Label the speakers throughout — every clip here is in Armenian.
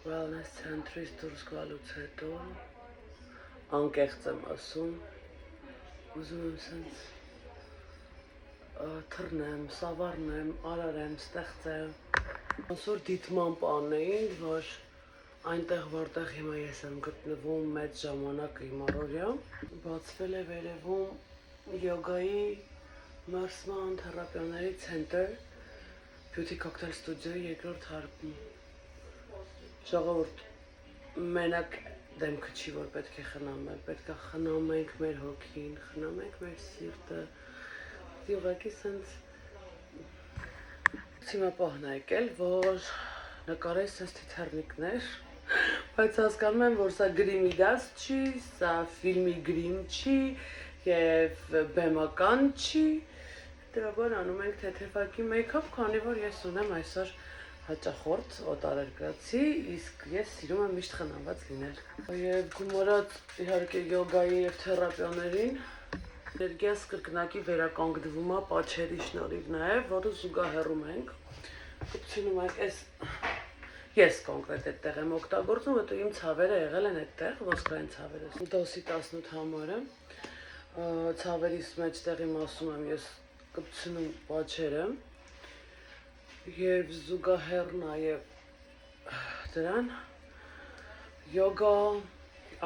Speaker 1: Wellness center-ից դուրս գալուց հետո անկեղծ եմ ասում, ուզում եմ սենց թռնեմ, սավառնեմ, արարեմ, ստեղծեմ։ Ոնց որ դիտման պանեին, որ այնտեղ որտեղ հիմա ես եմ գտնվում մեծ ժամանակը իմ առօրյա, բացվել է վերևում յոգայի մարսման թերապիաների ցենտր, Beauty Cocktail Studio-ի երկրորդ հարկում։ Ժողովուրդ, մենակ դեմքը չի, որ պետք է խնամել, պետք է խնամենք մեր հոգին, խնամենք մեր սիրտը, ուղղակի սենց հիմա պահն է եկել, որ նկարես սենց թիթեռնիկներ, բայց հասկանում եմ, որ սա գրիմի դաս չի, սա ֆիլմի գրիմ չի և բեմական չի, դրաբար անում ենք թեթևակի մեյքափ, քանի որ ես ունեմ այսօր հաճախորդ օտարերկրացի, իսկ ես սիրում եմ միշտ խնամված լինել։ Եվ գումարած իհարկե յոգայի և թերապիաներին, էներգիաս կրկնակի վերականգնվում է պաչերի շնորհիվ նաև, որը զուգահեռում ենք։ Կպցնում ենք ես կոնկրետ այդտեղ եմ օգտագործում, հետո իմ ցավերը եղել են այդտեղ, ոսկրային ցավերը։ Դոսի 18 համարը, ցավերիս մեջտեղի մասում եմ ես կպցնում պաչերը և զուգահեռ նաև դրան յոգա,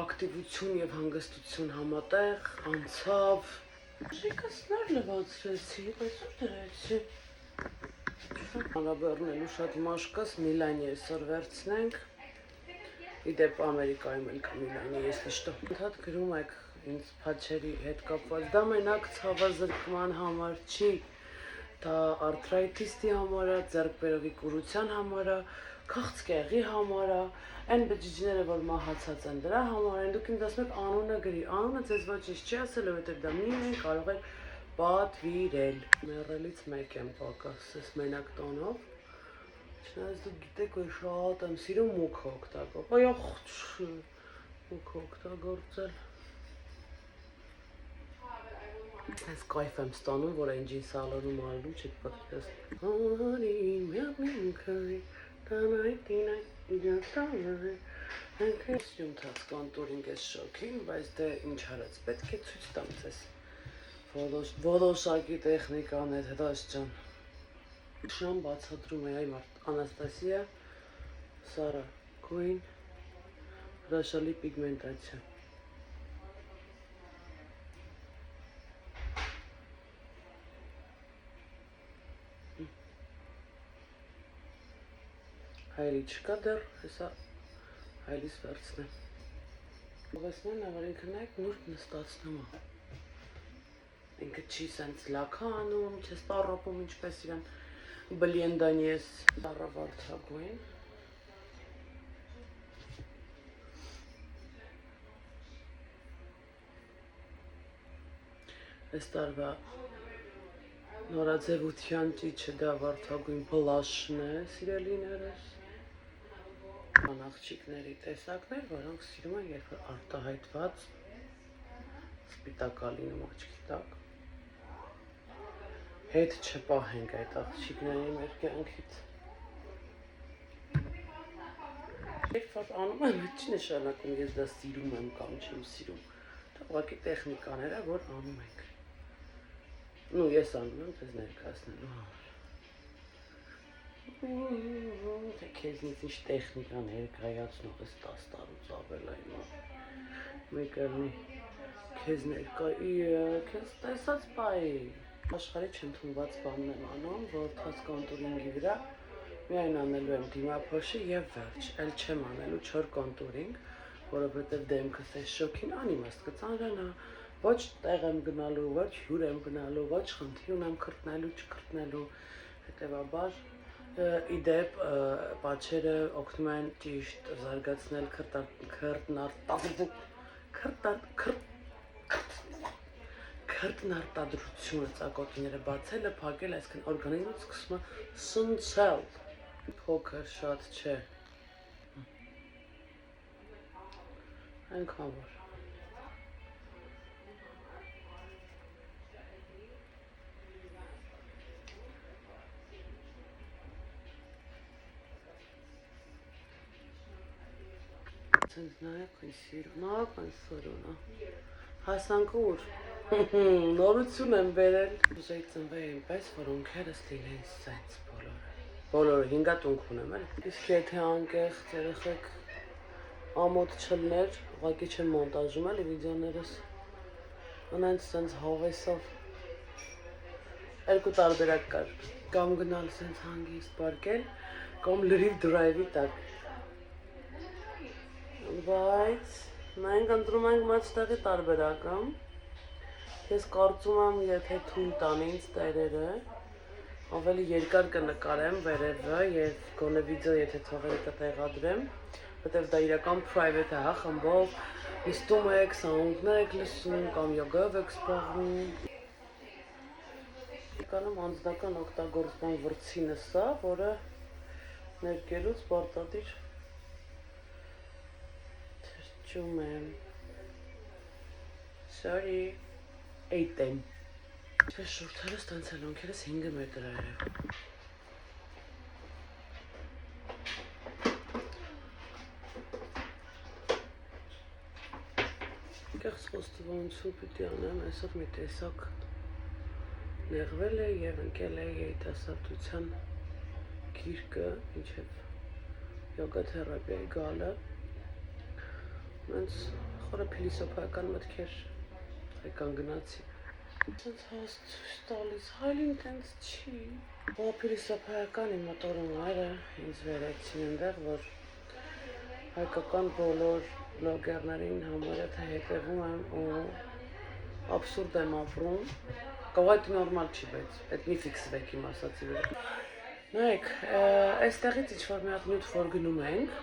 Speaker 1: ակտիվություն և հանգստություն համատեղ, անցավ։ Շիկս նոր լվացրեցի, բայց ուր դրեցի։ Անաբեռնելու շատ մաշկաս, Միլանի այսօր վերցնենք։ Իդեպ Ամերիկայում էլ կա Միլանի, если что։ Ընդհատ գրում եք ինձ պաչերի հետ կապված, դա մենակ ցավազրկման համար չի, դա արթրայթիսի համար է, ձեռքբերովի կուրության համար է, քաղցկեղի համար է, այն բջիջները, որ մահացած են դրա համար են, դուք ինձ ասում եք անունը գրի, անունը ձեզ ոչինչ չի ասել, որովհետև դա միայն կարող եք պատվիրել։ Մեռելից մեկ եմ պակաս, ես մենակ տոնով, չնայած դուք գիտեք, որ շատ եմ սիրում մուքը օգտագործել, մուքը օգտագործել։ Ես կայֆ եմ ստանում, որ էնջին սալոնում ալնում չեք պատկերացնում։ Սյունթած կոնտուրինգ ես շոքին, բայց դե ինչ հարած, պետք է ցույց տամ ձեզ որոշակի տեխնիկաներ, հրաշ ջան։ Շան բացատրում է այ մարդ, Անաստասիա, Սարա, գույն, հրաշալի պիգմենտացիա։ Հայելի չկա դեռ, հեսա հայլիս վերցնեմ։ Ուղեսնեն է, որ ինքը նայք նուրդ նստացնում է։ Ինքը չի սենց լաքա անում, չես պարոպում ինչպես իրան բլիենդանի ես առավարդագույն։ Այս տարվա նորաձևության ճիչը դա վարդագույն բլաշն է, սիրելիներս։ Աղջիկների տեսակներ, որոնք սիրում են, երբ որ արտահայտված սպիտակա լինում աչքի տակ։ Հետ չպահենք այդ աղջիկների մեր կյանքից։ Երբ որ անում եմ, չի նշանակում ես դա սիրում եմ կամ չեմ սիրում։ Դա ուղղակի տեխնիկաներ է, որ անում ենք։ Նու ես անում եմ ձեզ ներկայացնելու համար։ Թե քեզնից ինչ տեխնիկա ներկայացնող ես 10 տարուց ավել այմա։ Մեկը մի քեզ քեզ տեսած պայի։ Աշխարհի չընդունված բանն եմ անում, որ թաց կոնտուրինգի վրա միայն անելու եմ դիմափոշի և վերջ, էլ չեմ անելու չոր կոնտուրինգ, որովհետև դեմքս այս շոքին անիմաստ կծանրանա, ոչ տեղ եմ գնալու, ոչ հյուր եմ գնալու, ոչ խնդիր ունեմ քրտնելու, չքրտնելու, հետևաբար իդեպ պաչերը օգնում են ճիշտ զարգացնել քրտնարտադրությունը, ծակոտիները բացելը, փակել, այսինքն օրգանիզմը սկսում է սնցել, փոքր շատ չէ, այնքան որ։ Սենց նայեք այն սիրունակ, այն սորունա։ Հասանք ուր։ Նորություն եմ բերել։ Ուզեի ծնվեի այնպես, որ ունքերս լինեն սենց բոլորը։ Բոլորը 5 տունք ունեմ էլ։ Իսկ եթե անկեղծ երեխեք ամոթ չլներ, ուղղակի չեմ մոնտաժում էլի վիդեոներս։ Անենց սենց հավեսով։ Երկու տարբերակ կար։ Կամ գնալ սենց հանգիստ պարկել, կամ լրիվ դրայվի տակ։ Բայց մենք ընտրում ենք մատչտեղի տարբերակը։ Ես կարծում եմ, եթե թույլ տան ինձ տերերը, ավելի երկար կնկարեմ վերևը եւ գոնե վիդեո եթե թողերը կտեղադրեմ, որտեւ դա իրական private է, հա, խմբով նստում եք, սաունդներ եք լսում կամ յոգայով եք զբաղվում։ Կանոն անձնական օգտագործման վրցինը սա, որը ներկելուց պարտադիր թրջում եմ։ Sorry, 8 եմ։ Չէ, շուրթերս տանցել ունքերս 5 մետր է երևում։ Կեղծ խոստովանություն պիտի անեմ, այսօր մի տեսակ նեղվել է եւ ընկել է երիտասարդության գիրկը, ինչեւ յոգա թերապիայի գալը։ Մենց խորը փիլիսոփայական մտքեր կանգնացի։ Սենց հաստ տալիս, հայլին տենց չի։ Ո փիլիսոփայական իմ մոտորումները ինձ վերեցին այնտեղ, որ հայկական բոլոր բլոգերներին համարյա թե հետևում եմ ու աբսուրդ եմ ապրում։ Կողայտ նորմալ չի, բայց այդ մի ֆիքսվեք իմ ասացի վրա։ Նայեք, այստեղից ինչ-որ մի հատ նյութ որ գնում ենք,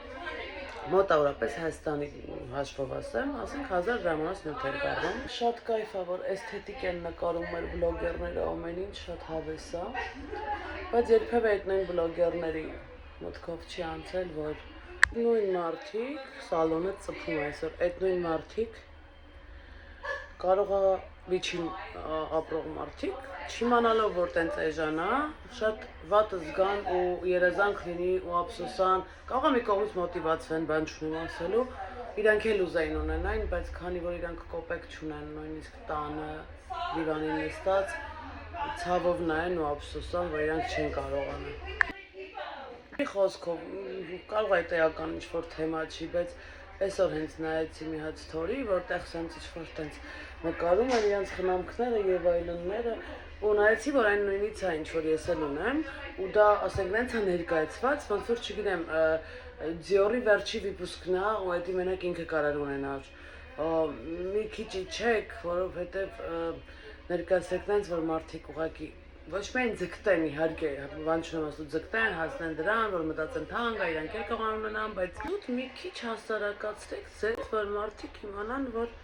Speaker 1: մոտավորապես Հայաստանի հաշվով ասեմ, ասենք 1000 դրամանոց նյութ էր կառնում։ Շատ կայֆ է, որ էսթետիկ են նկարում մեր բլոգերները ամեն ինչ, շատ հավես է, բայց երբևէ այդ նույն բլոգերների մտքով չի անցել, որ նույն մարդիկ, սալոնը ծփում այսօր, այդ նույն մարդիկ կարող է միջին ապրող մարդիկ, չիմանալով որ տենց էժան է, շատ վատ զգան ու երազանք լինի ու ափսոսան, կարող է մի կողմից մոտիվացվեն, բան չունեմ ասելու, իրանք էլ ուզեին ունենային, բայց քանի որ իրանք կոպեկ չունեն, նույնիսկ տանը, դիվանին նստած, ցավով նայեն ու ափսոսան, որ իրանք չեն կարողանում։ Խոսքով, կարող է տեղական ինչ-որ թեմա չի, բայց այսօր հենց նայեցի մի հատ սթորի, որտեղ սենց ինչ-որ տենց նկարում են իրանց խնամքները եւ այլնները, ու նայեցի, որ այն նույնից է, ինչ որ ես էլ ունեմ, ու դա, ասենք, նենց է ներկայացված, ոնց որ չգիտեմ, Dior-ի վերջի վիպուսկն է, ու դա մենակ ինքը կարող ունենար։ Մի քիչ իջեք, որովհետեւ ներկայացրեք նենց, որ մարդիկ ուղղակի ոչ միայն ձգտեն, իհարկե, բան չունեմ ասում, ձգտեն, հասնեն դրան, որ մտածեն թանկ է, իրանք էլ կարող ունենան, բայց դուք մի քիչ հասարակացրեք ձեզ, որ մարդիկ իմանան, որ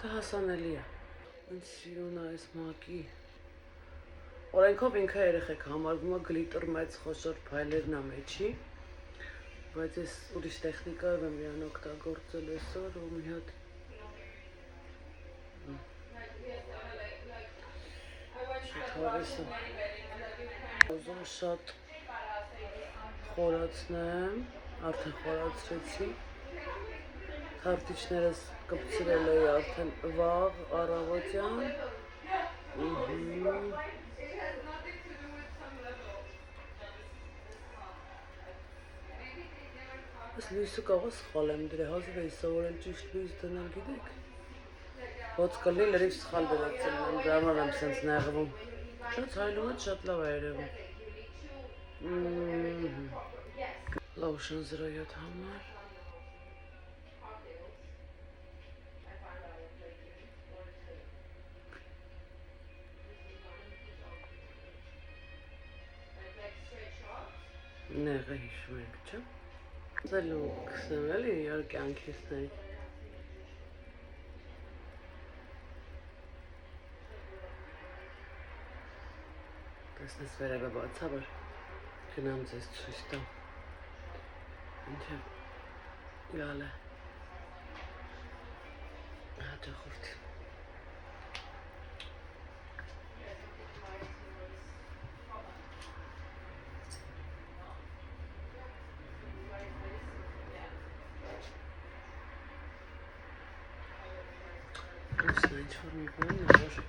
Speaker 1: դա հասանելի է։ Ինձ սիրուն է այս մակի։ Օրենքով ինքը երեխեք համարվում է գլիտր մեծ խոշոր փայլերն է մեջի, բայց ես ուրիշ տեխնիկայով եմ իրան օգտագործել այսօր ու մի հատ հավես եմ, ուզում շատ խորացնեմ, արդեն խորացրեցի, թարթիչներս կպցրել էի արդեն վաղ առավոտյան, Այս լույսը կարող է սխալ եմ դրել, հազիվ էի սովորել ճիշտ լույս դնել, գիտեք, ոնց կլինի լրիվ սխալ դրացել եմ, դրա համար եմ սենց նեղվում, շատ հայլում է, շատ լավ է երևում, Lotion 07 համար, նեղը հիշում ենք, չէ, ձելու կսեմ էլի իար կյանքիսների, տեսնես վերևը բացա, որ գնամ ձեզ ցույց տամ, ինչև գալ է հաճախորդ։ Ոսն ինչ որ մի բան է, որ